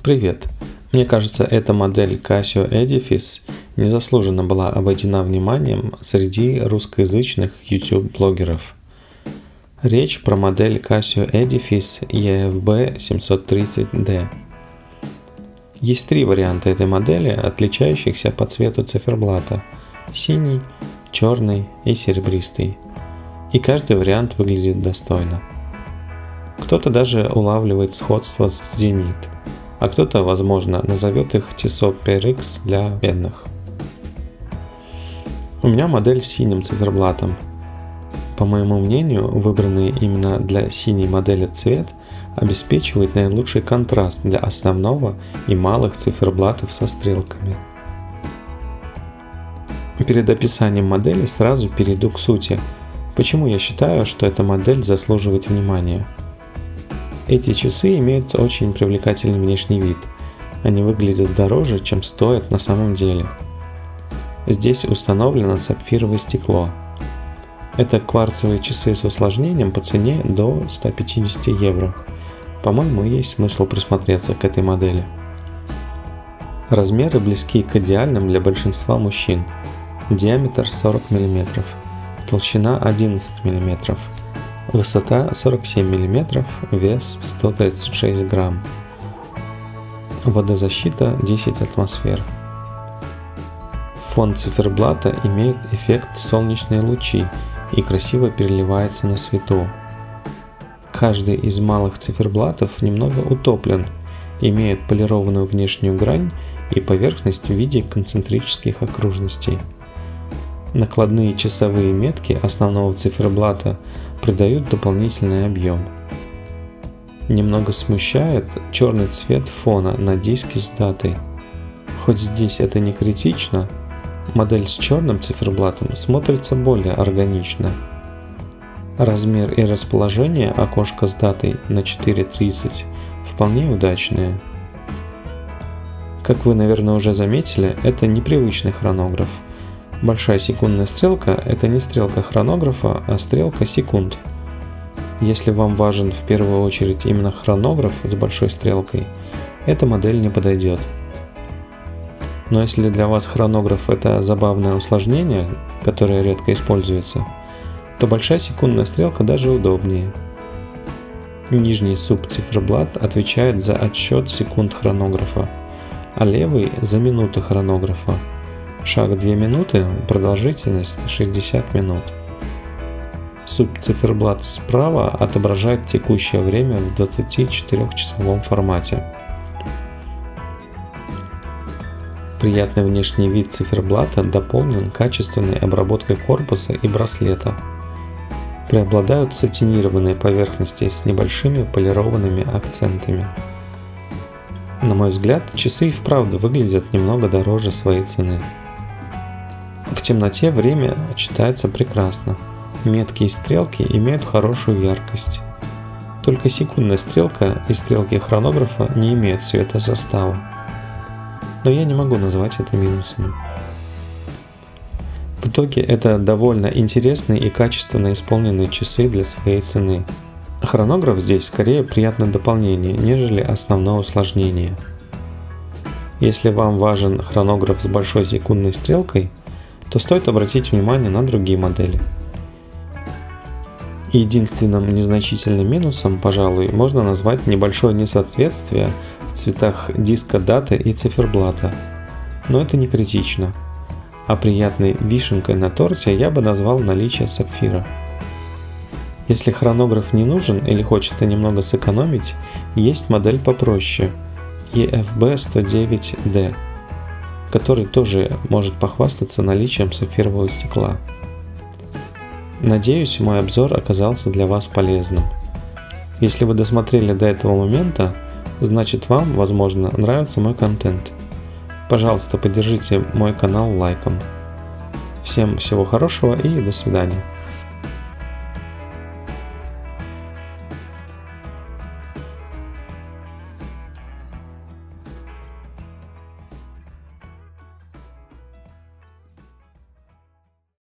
Привет! Мне кажется, эта модель Casio Edifice незаслуженно была обойдена вниманием среди русскоязычных YouTube-блогеров. Речь про модель Casio Edifice EFB 730D. Есть три варианта этой модели, отличающихся по цвету циферблата – синий, черный и серебристый. И каждый вариант выглядит достойно. Кто-то даже улавливает сходство с Zenith, а кто-то, возможно, назовет их Tissot PRX для бедных. У меня модель с синим циферблатом. По моему мнению, выбранный именно для синей модели цвет обеспечивает наилучший контраст для основного и малых циферблатов со стрелками. Перед описанием модели сразу перейду к сути. Почему я считаю, что эта модель заслуживает внимания? Эти часы имеют очень привлекательный внешний вид. Они выглядят дороже, чем стоят на самом деле. Здесь установлено сапфировое стекло. Это кварцевые часы с усложнением по цене до 150 евро. По-моему, есть смысл присмотреться к этой модели. Размеры близки к идеальным для большинства мужчин. Диаметр 40 мм, толщина 11 мм. Высота 47 мм, вес 136 грамм. Водозащита 10 атмосфер. Фон циферблата имеет эффект солнечные лучи и красиво переливается на свету. Каждый из малых циферблатов немного утоплен, имеет полированную внешнюю грань и поверхность в виде концентрических окружностей. Накладные часовые метки основного циферблата придают дополнительный объем. Немного смущает черный цвет фона на диске с датой. Хоть здесь это не критично, модель с черным циферблатом смотрится более органично. Размер и расположение окошка с датой на 4:30 вполне удачные. Как вы, наверное, уже заметили, это непривычный хронограф. Большая секундная стрелка – это не стрелка хронографа, а стрелка секунд. Если вам важен в первую очередь именно хронограф с большой стрелкой, эта модель не подойдет. Но если для вас хронограф – это забавное усложнение, которое редко используется, то большая секундная стрелка даже удобнее. Нижний субциферблат отвечает за отсчет секунд хронографа, а левый – за минуты хронографа. Шаг 2 минуты, продолжительность 60 минут. Субциферблат справа отображает текущее время в 24-часовом формате. Приятный внешний вид циферблата дополнен качественной обработкой корпуса и браслета. Преобладают сатинированные поверхности с небольшими полированными акцентами. На мой взгляд, часы и вправду выглядят немного дороже своей цены. В темноте время читается прекрасно. Метки и стрелки имеют хорошую яркость. Только секундная стрелка и стрелки хронографа не имеют цвета состава. Но я не могу назвать это минусом. В итоге это довольно интересные и качественно исполненные часы для своей цены. Хронограф здесь скорее приятное дополнение, нежели основное усложнение. Если вам важен хронограф с большой секундной стрелкой, то стоит обратить внимание на другие модели. Единственным незначительным минусом, пожалуй, можно назвать небольшое несоответствие в цветах диска даты и циферблата, но это не критично. А приятной вишенкой на торте я бы назвал наличие сапфира. Если хронограф не нужен или хочется немного сэкономить, есть модель попроще EFB 109D, который тоже может похвастаться наличием сапфирового стекла. Надеюсь, мой обзор оказался для вас полезным. Если вы досмотрели до этого момента, значит вам, возможно, нравится мой контент. Пожалуйста, поддержите мой канал лайком. Всем всего хорошего и до свидания.